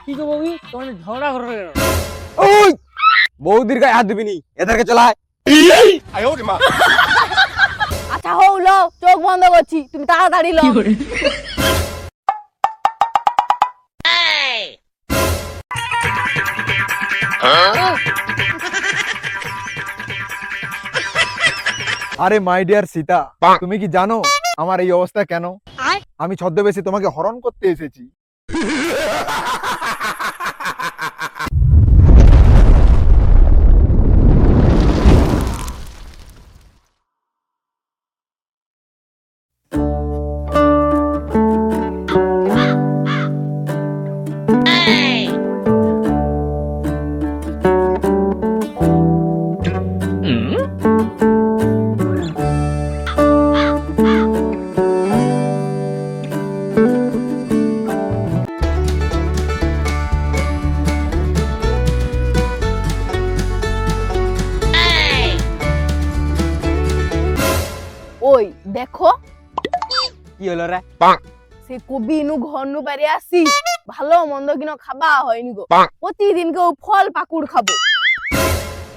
কি গো বৌদি তোমার ঝগড়া করে কেন? ওই বৌদির গায়ে হাত দিবি নি, এদেরকে চলায়। আচ্ছা হও লও, চোখ বন্ধ করছি, তুমি তাড়াতাড়ি লও। আরে মাই ডিয়ার সীতা, তুমি কি জানো আমার এই অবস্থা কেন? আমি ছদ্মবেশে তোমাকে হরণ করতে এসেছি। ওই দেখো, কি হলো রে? সে কবি নু ঘর নু বাইরে আসি, ভালো মন্দ কিনো খাবা হয়নি গো। প্রতিদিন কেউ ফল পাকুড় খাবো।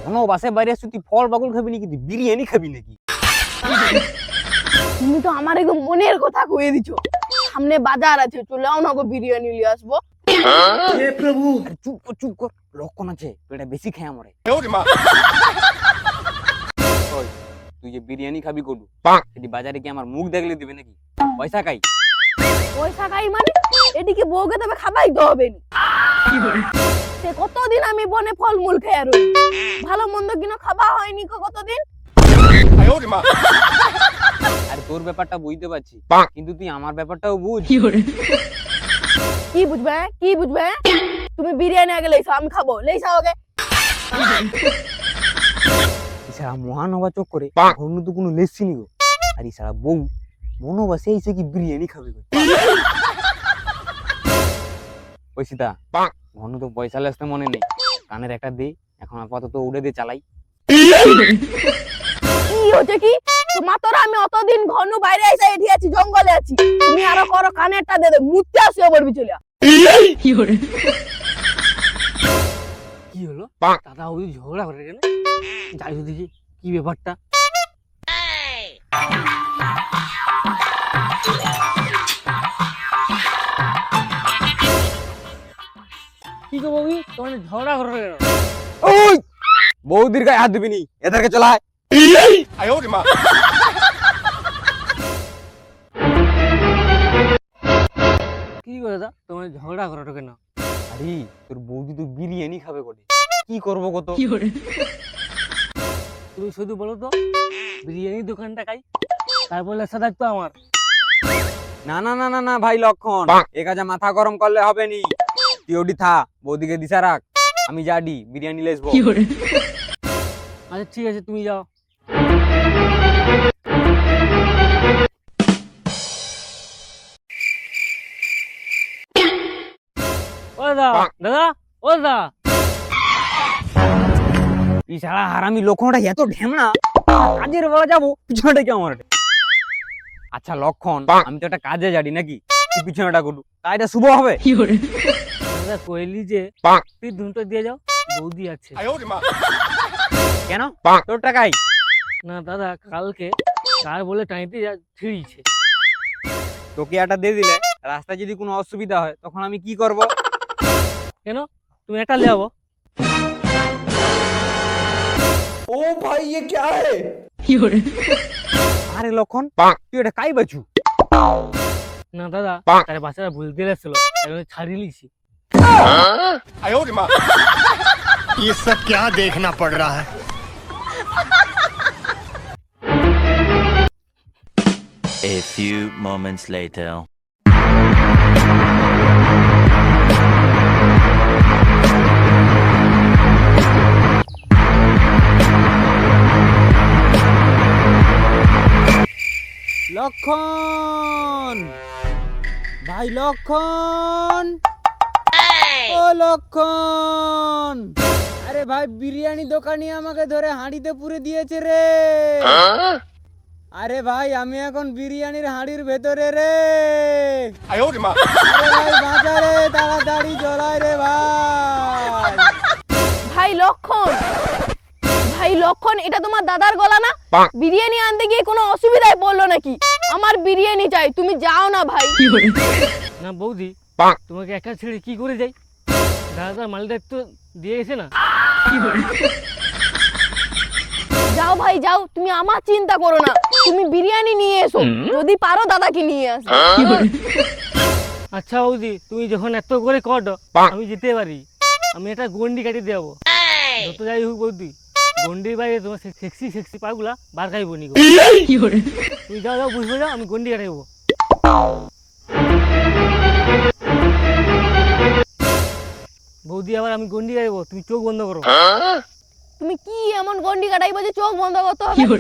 কোনো বাসে বাইরে আসছি, তুই ফল বাকুল খাবি নাকি? তুই বিরিয়ানি খাবি নাকি? তুমি তো আমার একদম মনের কথা কয়ে দিছো। সামনে বাজার আছে, চলে আও না গো, বিরিয়ানি নিয়ে আসবো। আরে চুপ কর, চুপ কর, লক্ষণ আছে পেটে বেশি খেয়ে আমরে। ওই তুই যে বিরিয়ানি খাবি গলু, সেটি বাজারে কি আমার মুখ দেখলে দিবে নাকি? পয়সা খাই। পয়সা খাই মানে এদিকে বউকে তবে খাবাই তো হবে নি। সে কতদিন আমি বনে ফলমূল খেয়ে রই, ভালো মন্দ কিনো খাবা হয়নি গো কতদিন। আরে তোর ব্যাপারটা বুঝতে পারছি, কিন্তু তুই আমার ব্যাপারটাও বুঝ। কি বুঝবে, কি বুঝবে? তুমি বিরিয়ানি আগে লেইছো, আমি খাবো, লেইছো আগে। ইসারা মহান হওয়া চোখ করে ঘন্য তো কোনো লেসছি নি গো। আর ইসারা বউ মনোবাসে এসে কি বিরিয়ানি খাবে গো। ওই সীতা, ঘন তো পয়সা লেসতে মনে নেই, কানের একটা দে, এখন আপাতত উড়ে দিয়ে চালাই। কি হচ্ছে কি তোমার? তোরা আমি অতদিন ঘন বাইরে এসে এটি আছি, জঙ্গলে আছি, তুমি আরো করো কানেরটা দে দে, মুতে আসিও বলবি চলে। কি হলো দাদা বৌদি ঝগড়া করে কেন? যাই তো দেখি কি ব্যাপারটা। কি গো বৌদি তোমার ঝগড়া করে কেন? ওই বৌদির গায়ে হাত দিবি নি, এদেরকে চলায়। কি গো দাদা তোমার ঝগড়া করে কেন? আরে তোর বৌদি তো বিরিয়ানি খাবে বলে, কি করবো কত? তুমি শুধু বলো তো, বিরিয়ানির দোকানটা খাই, তারপর লেসা থাকতো আমার। না না না না না ভাই লক্ষণ, এ কাজে মাথা গরম করলে হবে নি। তুই ওটি থা, বৌদিকে দিশা রাখ, আমি যাডি বিরিয়ানি লেসবো। আচ্ছা ঠিক আছে, তুমি যাও। ও দাদা, দাদা, ও দাদা। এই শালা হারামি লক্ষণটা এত ঢেমনা, কাজের বেলা যাবো পিছনেটা কি আমার? আচ্ছা লক্ষণ, আমি তো একটা কাজে যাই নাকি, তুই পিছনেটা করলু, কাজটা শুভ হবে? দাদা কইলি যে তুই দুটো দিয়ে যাও, বৌদি আছে। কেন তোর টাকাই? না দাদা, কালকে কার বলে টাইতে ছিড়িয়েছে। তোকে একটা দিয়ে দিলে রাস্তায় যদি কোনো অসুবিধা হয় তখন আমি কি করব? কেন তুমি একটা ले आओ। ও ভাই ये क्या है? আরে লক্ষণ, তুই এটা কাই বাচু? না দাদা, তার বাচ্চারা ভুলতে লাগছিল, তাই ছাড়িয়ে লিছি। ये सब क्या देखना पड़ रहा है? A few moments later. লক্ষণ ভাই, লক্ষণ, ও লক্ষণ, আরে ভাই বিরিয়ানি দোকানি আমাকে ধরে হাঁড়িতে পুরে দিয়েছে রে। আরে ভাই আমি এখন বিরিয়ানির হাঁড়ির ভেতরে রে। আরে ভাই বাঁচা রে, তাড়াতাড়ি চলাই রে ভাই। ভাই লক্ষণ, ভাই লক্ষণ, এটা তোমার দাদার গলা না? বিরিয়ানি আনতে গিয়ে কোনো অসুবিধায় পড়লো নাকি? আমার বিরিয়ানি চাই, তুমি যাও না ভাই। না বৌদি, তোমাকে একা ছেড়ে কি করে যাই? দাদা মালটা তো দিয়ে গেছে না। যাও ভাই যাও, তুমি আমার চিন্তা করো না, তুমি বিরিয়ানি নিয়ে এসো, যদি পারো দাদাকে নিয়ে আসো। আচ্ছা বৌদি, তুমি যখন এত করে কর আমি যেতে পারি। আমি একটা গন্ডি কাটিয়ে দেবো। যত যাই হোক বৌদি, গন্ডির বাইরে তোমার সেক্সি সেক্সি পাগুলা বার খাইব নি। তুমি যাও যাও, বুঝবো যাও, আমি গন্ডি কাটাইব। বৌদি আবার আমি গন্ডি কাটাইব, তুমি চোখ বন্ধ করো। তুমি কি এমন গন্ডি কাটাইবো যে চোখ বন্ধ করতে হবে?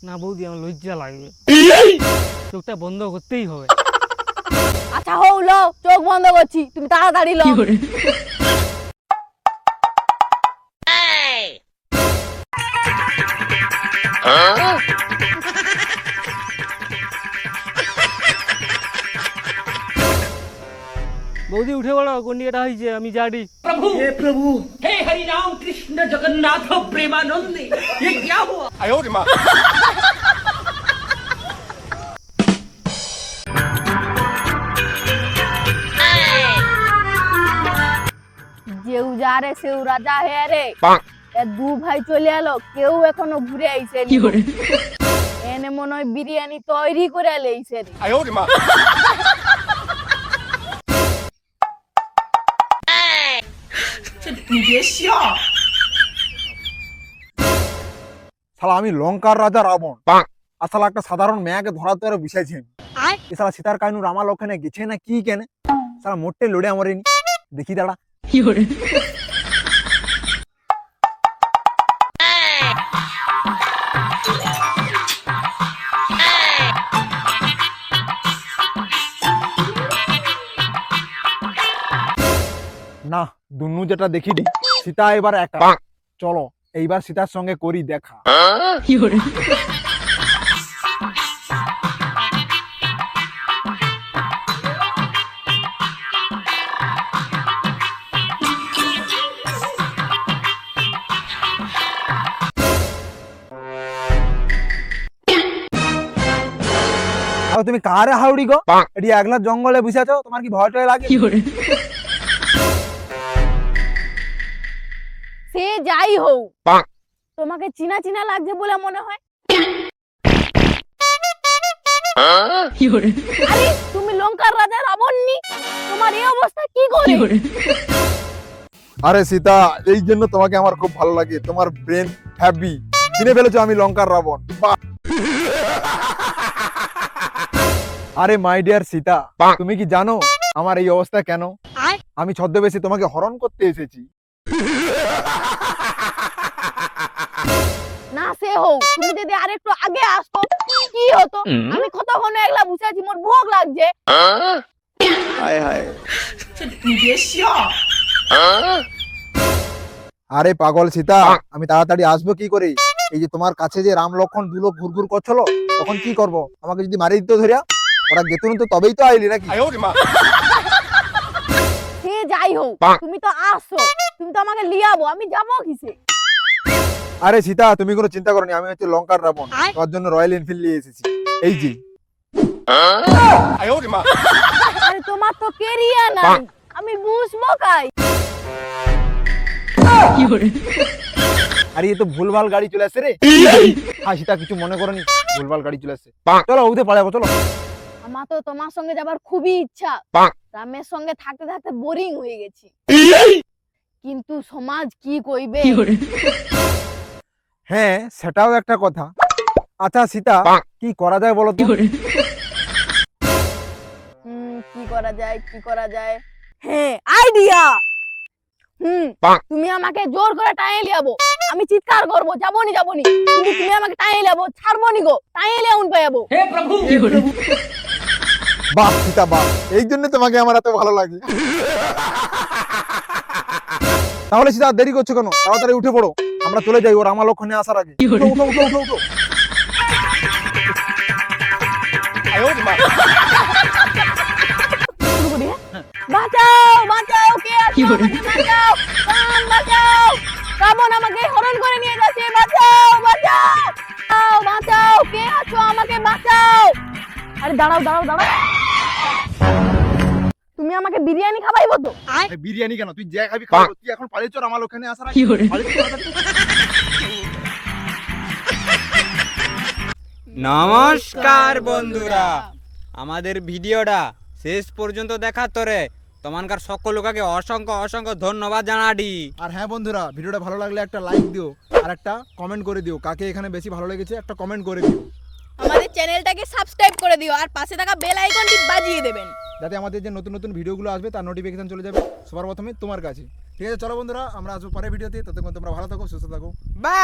না বৌদি, আমার লজ্জা লাগবে, চোখটা বন্ধ করতেই হবে। আচ্ছা হও, লও চোখ বন্ধ করছি, তুমি তাড়াতাড়ি লও। বৌদি উঠে বলো, গন্ডি কাটা হয়েছে, আমি জানি। যেউ যা রে সেউ রাজা হে রে। এ দু ভাই চলে এলো, কেউ এখনো ঘুরে আইছে নি। এনে মনে হয় বিরিয়ানি তৈরি করে লেইছে রে। শালা আমি লঙ্কার রাজা রাবণ, আর শালা একটা সাধারণ মেয়াকে ধরাতে ওরা বিষাইছেন। এ শালা সীতার কাহিনু রামাল ওখানে গেছে না কি কেনে, শালা মোটে লড়ে আমরেনি। দেখি দাঁড়া। না দুনু যেটা দেখিনি, সীতা এবার একা। চলো এইবার সীতার সঙ্গে করি দেখা। আর তুমি কারে হাউড়ি গো? এটি একলা জঙ্গলে বসে আছো, তোমার কি ভয় টয় লাগে? সে যাই হোক, তোমাকে চিনা চিনা লাগছে বলে মনে হয়। আরে তুমি লঙ্কার রাজা রাবণ নি, তোমার এই অবস্থা কি করে? আরে সীতা, এই জন্য তোমাকে আমার খুব ভালো লাগে, তোমার ব্রেন হ্যাভি। চিনে ফেলেছো আমি লঙ্কার রাবণ। বাহ! আরে মাই ডিয়ার সীতা, তুমি কি জানো আমার এই অবস্থা কেন? আমি ছদ্মবেশে তোমাকে হরণ করতে এসেছি। না সে হোক, তুমি যদি আরেকটু আগে আসতো কি হতো? আমি কতক্ষণ একলা বসে আছি, মোর ভোগ লাগছে। আরে পাগল সীতা, আমি তাড়াতাড়ি আসবো কি করে? এই যে তোমার কাছে যে রাম লক্ষণ দুলো ঘুরঘুর করছিল, তখন কি করব? আমাকে যদি মারি দিত ধরিয়া, ওরা গেতুন তো তবেই তো আইলি নাকি? সে যাই হোক, তুমি তো আসছো, তুমি তো আমাকে লিয়াবো, আমি যাবো কিসে? আরে সীতা, তুমি কোনো চিন্তা করনি, আমি হচ্ছে লঙ্কার রাবণ, তোমার জন্য রয়্যাল এনফিল্ড নিয়ে এসেছি। এই যে। আরে তোমার তো কেরিয়া নাই, আমি বুঝবো কাই? আরে এ তো ভুলভাল গাড়ি চলে আসছে রে। হ্যাঁ সীতা, কিছু মনে করনি, ভুলভাল গাড়ি চলে আসছে। চলো উঠে পালাবো, চলো। আমার তো তোমার সঙ্গে যাবার খুবই ইচ্ছা, রামের সঙ্গে থাকতে থাকতে বোরিং হয়ে গেছি, কিন্তু সমাজ কি কইবে? হ্যাঁ সেটাও একটা কথা। আচ্ছা সীতা, কি করা যায় বলো তো? কি করা যায়, কি করা যায়? হ্যাঁ আইডিয়া। তুমি আমাকে জোর করে টাইনে লিয়াবো, আমি চিৎকার করবো যাবনি যাবনি, কিন্তু তুমি আমাকে টাইনে লিয়াবো, ছাড়বো নি গো, টাইনে লিয়াউন পাইবো। হে প্রভু! বাহ সীতা বাহ, এই জন্য তোমাকে আমার এত ভালো লাগে। তাহলে সীতা দেরি করছো কেন? তাড়াতাড়ি উঠে পড়ো, আমরা চলে যাই ওর আমার লক্ষণে আসার আগে। উঠো উঠো উঠো উঠো উঠো। বাঁচাও, কাম বাঁচাও, কামন আমাকে হরণ করে নিয়ে যাচ্ছে, বাঁচাও বাঁচাও, বাঁচাও বাঁচাও, কে আছো আমাকে বাঁচাও। আরে দাঁড়াও দাঁড়াও দাঁড়াও, তুমি আমাকে বিরিয়ানি খাওয়াইবো তো? এই বিরিয়ানি কেন, তুই যা খাবি খাবি, তুই এখন পালিয়ে চল আমার ওখানে আসার আগে। পালিয়ে চল তাড়াতাড়ি। নমস্কার বন্ধুরা, আমাদের ভিডিওটা শেষ পর্যন্ত দেখার তরে তোমানকার সকল লোকাকে অসংখ্য অসংখ্য ধন্যবাদ জানাডি। আর হ্যাঁ বন্ধুরা, ভিডিওটা ভালো লাগলে একটা লাইক দিও আর একটা কমেন্ট করে দিও, কাকে এখানে বেশি ভালো লেগেছে একটা কমেন্ট করে দিও, আমাদের চ্যানেলটাকে সাবস্ক্রাইব করে দিও আর পাশে থাকা বেল আইকনটি বাজিয়ে দেবেন, যাতে আমাদের যে নতুন নতুন ভিডিওগুলো আসবে তার নোটিফিকেশন চলে যাবে সবার প্রথমে তোমার কাছে। ঠিক আছে, চলো বন্ধুরা, আমরা আসবো পরের ভিডিওতে। ততক্ষণ তোমরা ভালো থাকো, সুস্থ থাকো। বাই।